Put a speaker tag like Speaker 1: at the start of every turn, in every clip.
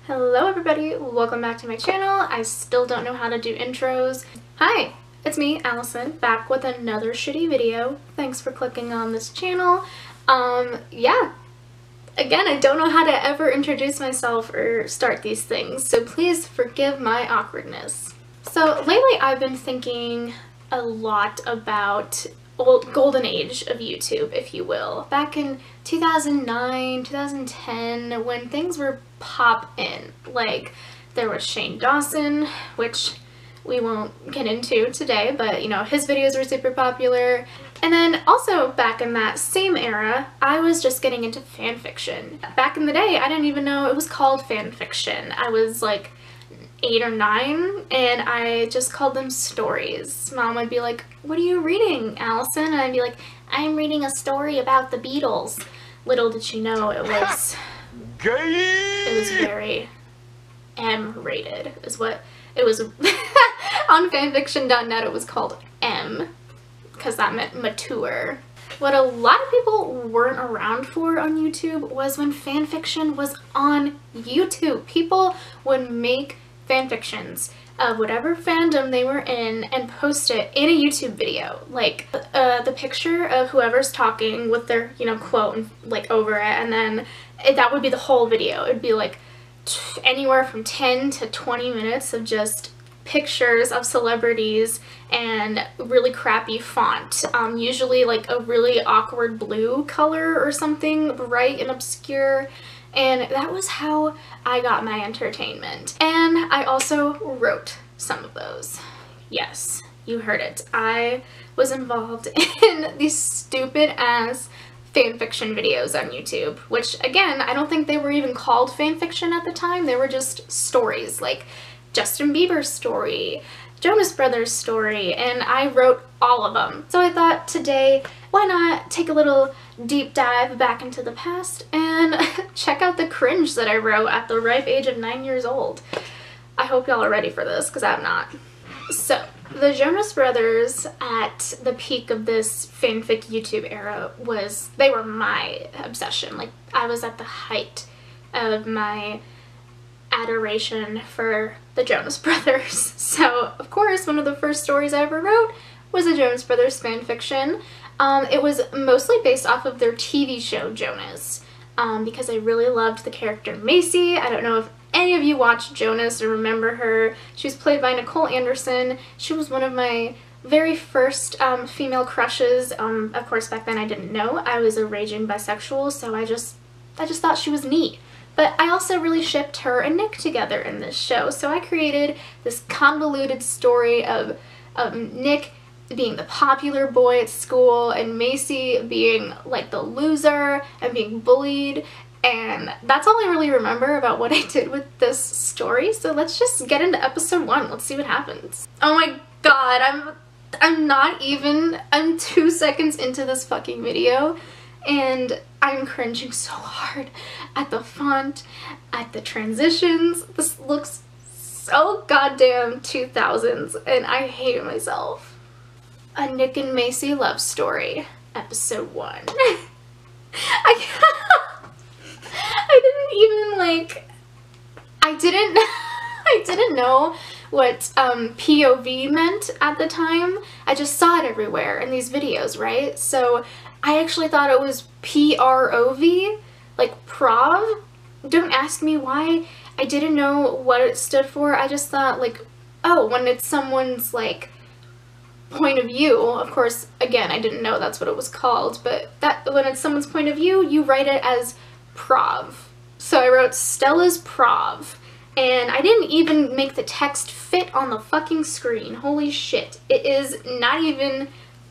Speaker 1: Hello everybody, welcome back to my channel. I still don't know how to do intros. Hi, it's me, Allison, back with another shitty video. Thanks for clicking on this channel. Yeah, again, I don't know how to ever introduce myself or start these things, so please forgive my awkwardness. So lately I've been thinking a lot about old golden age of YouTube, if you will. Back in 2009, 2010, when things were pop-in. Like, there was Shane Dawson, which we won't get into today, but you know, his videos were super popular. And then also back in that same era, I was just getting into fanfiction. Back in the day, I didn't even know it was called fanfiction. I was like 8 or 9 and I just called them stories. Mom would be like, "What are you reading, Allison?" And I'd be like, "I'm reading a story about the Beatles." Little did she know it was very M-rated is what it was. On fanfiction.net it was called M because that meant mature. What a lot of people weren't around for on YouTube was when fanfiction was on YouTube. People would make fanfictions of whatever fandom they were in and post it in a YouTube video. Like the picture of whoever's talking with their, you know, quote and like over it, and then that would be the whole video. It'd be like anywhere from 10 to 20 minutes of just pictures of celebrities and really crappy font, usually like a really awkward blue color or something bright and obscure. And that was how I got my entertainment. And I also wrote some of those. Yes, you heard it. I was involved in these stupid ass fanfiction videos on YouTube, which again, I don't think they were even called fanfiction at the time. They were just stories, like Justin Bieber's story, Jonas Brothers' story, and I wrote all of them. So I thought today, why not take a little deep dive back into the past and check out the cringe that I wrote at the ripe age of 9 years old. I hope y'all are ready for this, because I'm not. So, the Jonas Brothers at the peak of this fanfic YouTube era they were my obsession. Like, I was at the height of my adoration for the Jonas Brothers. So, of course, one of the first stories I ever wrote was a Jonas Brothers fanfiction. It was mostly based off of their TV show, Jonas, because I really loved the character Macy. I don't know if any of you watched Jonas or remember her. She was played by Nicole Anderson. She was one of my very first female crushes. Of course, back then I didn't know. I was a raging bisexual, so I just thought she was neat. But I also really shipped her and Nick together in this show, so I created this convoluted story of Nick being the popular boy at school and Macy being like the loser and being bullied, and that's all I really remember about what I did with this story. So let's just get into episode 1. Let's see what happens. Oh my god, I'm 2 seconds into this fucking video and I'm cringing so hard at the font, at the transitions. This looks so goddamn 2000s and I hate myself. A Nick and Macy love story, episode 1. I didn't know what POV meant at the time. I just saw it everywhere in these videos, right? So I actually thought it was PROV, like prov. Don't ask me why. I didn't know what it stood for. I just thought like, oh, when it's someone's like point of view, of course, again, I didn't know that's what it was called, but that when it's someone's point of view, you write it as prov. So I wrote Stella's prov, and I didn't even make the text fit on the fucking screen. Holy shit. It is not even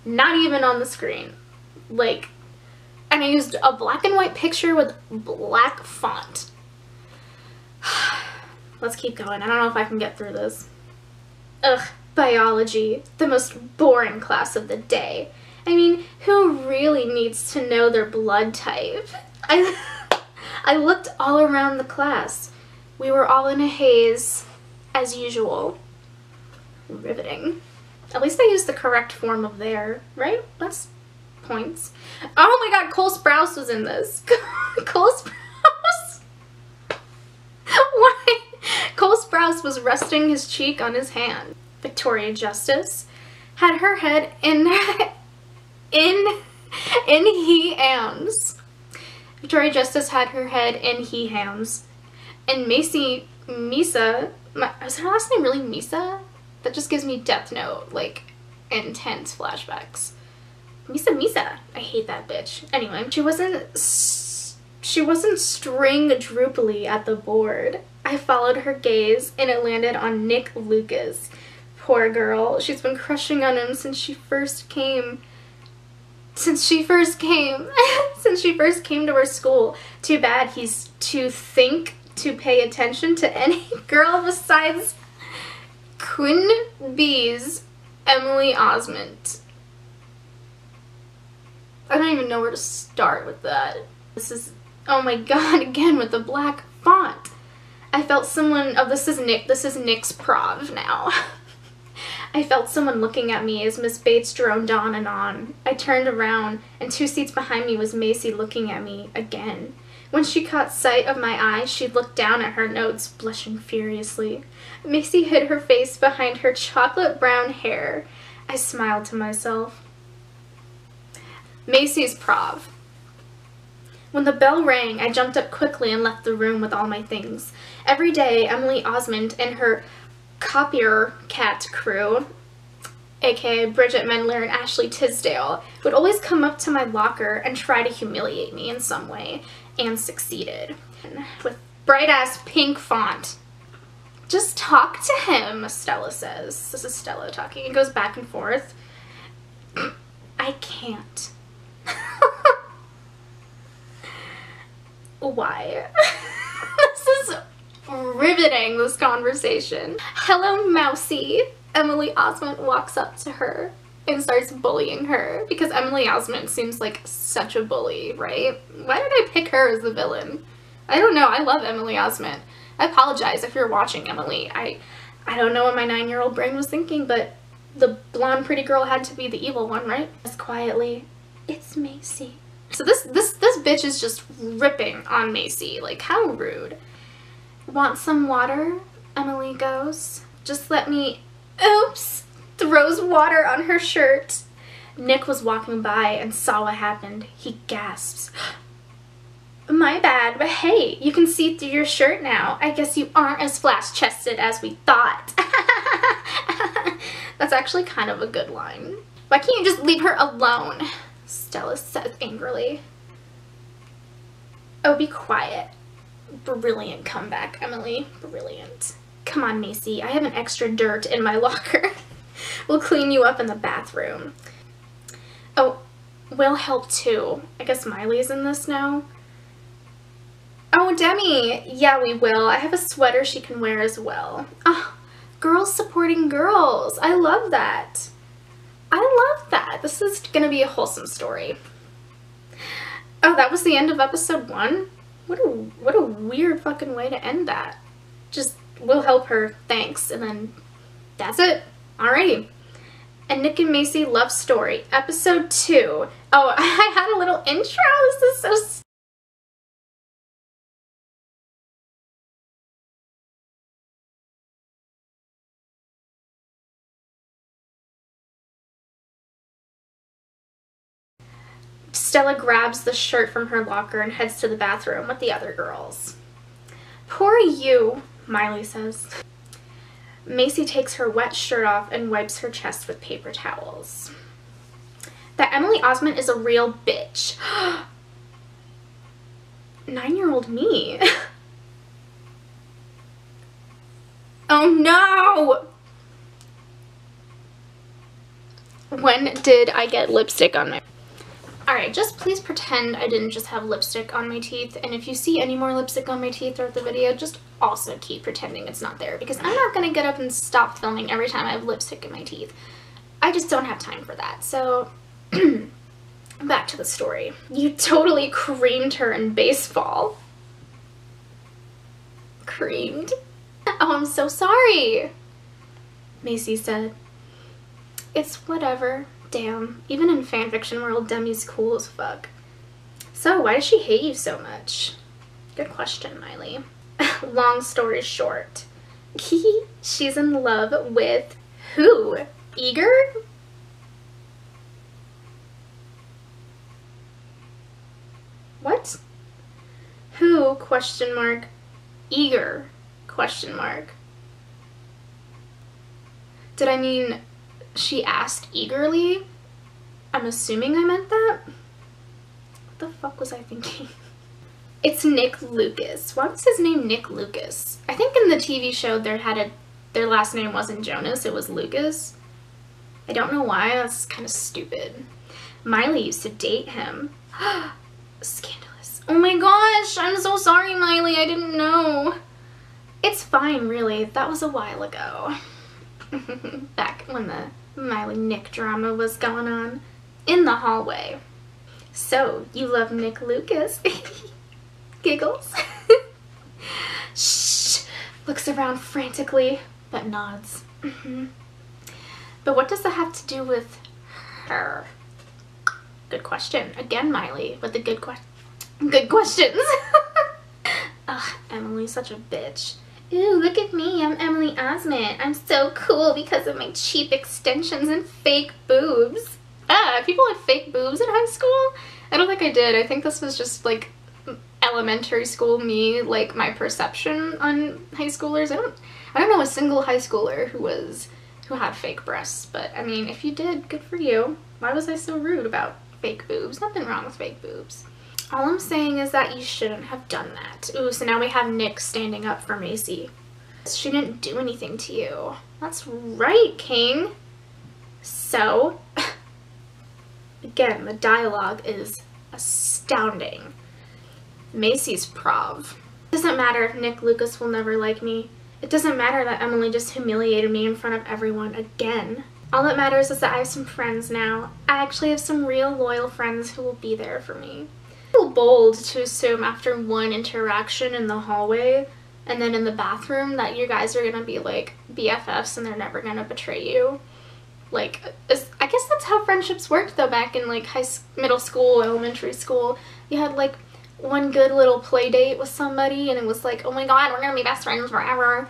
Speaker 1: on the screen. Like, and I used a black and white picture with black font. Let's keep going. I don't know if I can get through this. Ugh. Biology, the most boring class of the day. I mean, who really needs to know their blood type? I looked all around the class. We were all in a haze, as usual. Riveting. At least I used the correct form of there, right? That's points. Oh my god, Cole Sprouse was in this. Cole Sprouse? Why glass was resting his cheek on his hand. Victoria Justice had her head in he hams. Victoria Justice had her head in he hams. And Macy Misa, is her last name really Misa? That just gives me Death Note, like, intense flashbacks. Misa. I hate that bitch. Anyway, she wasn't string droopily at the board. I followed her gaze and it landed on Nick Lucas. Poor girl. She's been crushing on him since she first came to her school. Too bad he's too think to pay attention to any girl besides Quinn B's Emily Osment. I don't even know where to start with that. This is, oh my god, again with the black font. I felt someone, oh, this is Nick's prov now. I felt someone looking at me as Miss Bates droned on and on. I turned around, and 2 seats behind me was Macy looking at me again. When she caught sight of my eyes, she looked down at her notes, blushing furiously. Macy hid her face behind her chocolate brown hair. I smiled to myself. Macy's prov. When the bell rang, I jumped up quickly and left the room with all my things. Every day, Emily Osmond and her copier cat crew, aka Bridget Mendler and Ashley Tisdale, would always come up to my locker and try to humiliate me in some way, and succeeded. With bright-ass pink font. Just talk to him, Stella says. This is Stella talking. It goes back and forth. I can't. Why? This is riveting, this conversation. Hello, Mousy. Emily Osment walks up to her and starts bullying her because Emily Osment seems like such a bully, right? Why did I pick her as the villain? I don't know. I love Emily Osment. I apologize if you're watching, Emily. I don't know what my 9-year-old brain was thinking, but the blonde pretty girl had to be the evil one, right? Just quietly, it's Macy. So this bitch is just ripping on Macy. Like, how rude. Want some water? Emily goes. Just let me... Oops! Throws water on her shirt. Nick was walking by and saw what happened. He gasps. My bad, but hey, you can see through your shirt now. I guess you aren't as flash-chested as we thought. That's actually kind of a good line. Why can't you just leave her alone? Stella says angrily. Oh, be quiet. Brilliant comeback, Emily. Brilliant. Come on, Macy. I have an extra dirt in my locker. We'll clean you up in the bathroom. Oh, we'll help too. I guess Miley's in this now. Oh, Demi. Yeah, we will. I have a sweater she can wear as well. Oh, girls supporting girls. I love that. I love that. This is gonna be a wholesome story. Oh, that was the end of episode 1? What a weird fucking way to end that. Just, we'll help her, thanks, and then that's it. Alrighty. And Nick and Macy love story. Episode 2. Oh, I had a little intro. This is so Stella grabs the shirt from her locker and heads to the bathroom with the other girls. Poor you, Miley says. Macy takes her wet shirt off and wipes her chest with paper towels. That Emily Osment is a real bitch. 9-year-old me. Oh no! When did I get lipstick on my... Alright, just please pretend I didn't just have lipstick on my teeth, and if you see any more lipstick on my teeth throughout the video, just also keep pretending it's not there, because I'm not going to get up and stop filming every time I have lipstick in my teeth. I just don't have time for that, so back to the story. You totally creamed her in baseball. Creamed? Oh, I'm so sorry, Macy said. It's whatever. Damn, even in fanfiction world, Demi's cool as fuck. So, why does she hate you so much? Good question, Miley. Long story short, She's in love with who? Eager? What? Who, question mark, eager, question mark. Did I mean she asked eagerly? I'm assuming I meant that. What the fuck was I thinking? It's Nick Lucas. Why was his name Nick Lucas? I think in the TV show their last name wasn't Jonas, it was Lucas. I don't know why, that's kind of stupid. Miley used to date him. Scandalous. Oh my gosh, I'm so sorry, Miley, I didn't know. It's fine, really. That was a while ago. Back when the Miley Nick drama was going on in the hallway. So, you love Nick Lucas. Giggles. Shh. Looks around frantically, but nods. But what does that have to do with her? Good question. Again, Miley, with the good questions. Ugh, Emily's such a bitch. Ooh, look at me. I'm Emily Osment. I'm so cool because of my cheap extensions and fake boobs. People had fake boobs in high school? I don't think I did. I think this was just like elementary school me, like my perception on high schoolers. I don't know a single high schooler who had fake breasts, but I mean, if you did, good for you. Why was I so rude about fake boobs? Nothing wrong with fake boobs. All I'm saying is that you shouldn't have done that. Ooh, so now we have Nick standing up for Macy. She didn't do anything to you. That's right, King. So, again, the dialogue is astounding. Macy's prov. It doesn't matter if Nick Lucas will never like me. It doesn't matter that Emily just humiliated me in front of everyone again. All that matters is that I have some friends now. I actually have some real loyal friends who will be there for me. It's a little bold to assume after one interaction in the hallway and then in the bathroom that you guys are gonna be like BFFs and they're never gonna betray you. Like, I guess that's how friendships worked though back in like middle school, elementary school. You had like one good little play date with somebody and it was like, oh my god, we're gonna be best friends forever.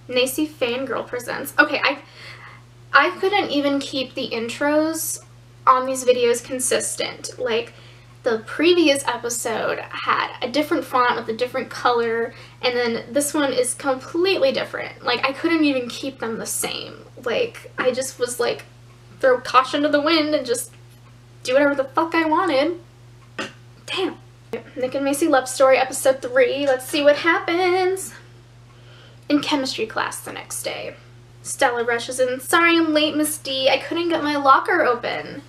Speaker 1: Nacy Fangirl presents. Okay, I couldn't even keep the intros on these videos consistent. Like, the previous episode had a different font with a different color, and then this one is completely different. Like, I couldn't even keep them the same. Like, I just was like, throw caution to the wind and just do whatever the fuck I wanted. Damn. Nick and Macy Love Story, episode 3. Let's see what happens. In chemistry class the next day. Stella rushes in. Sorry I'm late, Miss D. I couldn't get my locker open.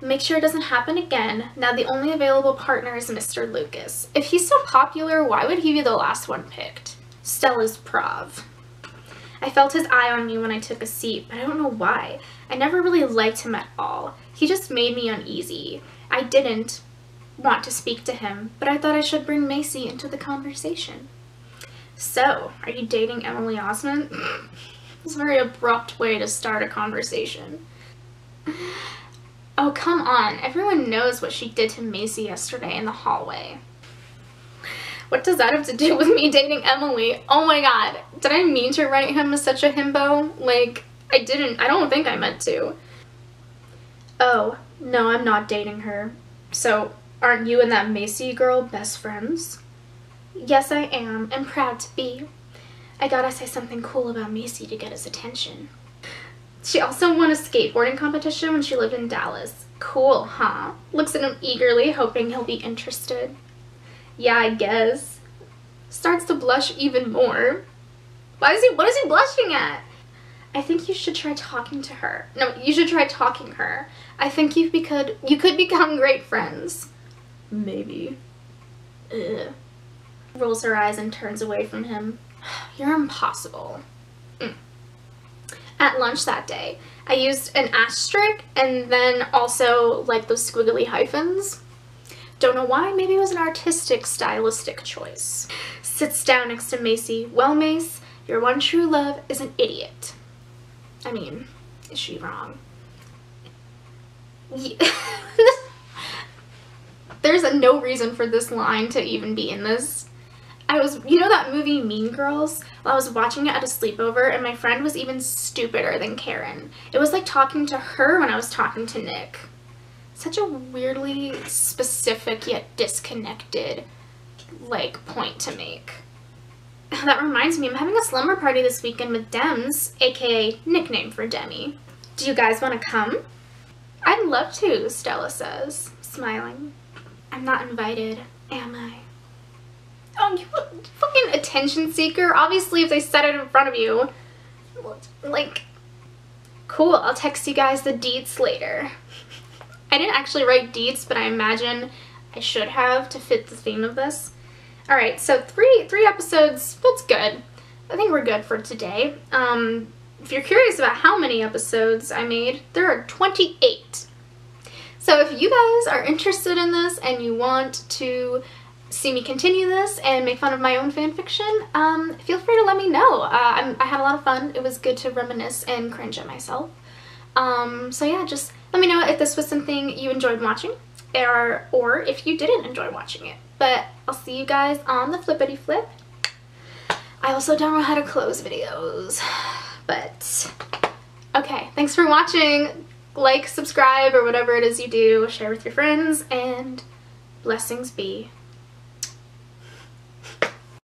Speaker 1: Make sure it doesn't happen again. Now the only available partner is Mr. Lucas. If he's so popular, why would he be the last one picked? Stella's prov. I felt his eye on me when I took a seat, but I don't know why. I never really liked him at all. He just made me uneasy. I didn't want to speak to him, but I thought I should bring Macy into the conversation. So, are you dating Emily Osment? It's a very abrupt way to start a conversation. Oh, come on. Everyone knows what she did to Macy yesterday in the hallway. What does that have to do with me dating Emily? Oh my god. Did I mean to write him as such a himbo? Like, I didn't. I don't think I meant to. Oh, no, I'm not dating her. So, aren't you and that Macy girl best friends? Yes, I am, and proud to be. I gotta say something cool about Macy to get his attention. She also won a skateboarding competition when she lived in Dallas. Cool, huh? Looks at him eagerly, hoping he'll be interested. Yeah, I guess. Starts to blush even more. What is he blushing at? I think you should try talking to her. No, you should try talking her. I think you could become great friends. Maybe. Ugh. Rolls her eyes and turns away from him. You're impossible. At lunch that day, I used an asterisk and then also like those squiggly hyphens. Don't know why, maybe it was an artistic, stylistic choice. Sits down next to Macy. Well, Mace, your one true love is an idiot. I mean, is she wrong? Yeah. There's no reason for this line to even be in this. you know that movie Mean Girls? Well, I was watching it at a sleepover, and my friend was even stupider than Karen. It was like talking to her when I was talking to Nick. Such a weirdly specific yet disconnected, like, point to make. That reminds me, I'm having a slumber party this weekend with Dems, aka nickname for Demi. Do you guys want to come? I'd love to, Stella says, smiling. I'm not invited, am I? Oh, you fucking attention seeker. Obviously, if they said it in front of you, like, cool, I'll text you guys the deets later. I didn't actually write deets, but I imagine I should have to fit the theme of this. Alright, so three episodes, that's good. I think we're good for today. If you're curious about how many episodes I made, there are 28. So if you guys are interested in this and you want to see me continue this and make fun of my own fanfiction, feel free to let me know. I had a lot of fun. It was good to reminisce and cringe at myself. So yeah, just let me know if this was something you enjoyed watching or if you didn't enjoy watching it. But I'll see you guys on the flippity flip. I also don't know how to close videos, but okay, thanks for watching. Like, subscribe, or whatever it is you do, share with your friends, and blessings be.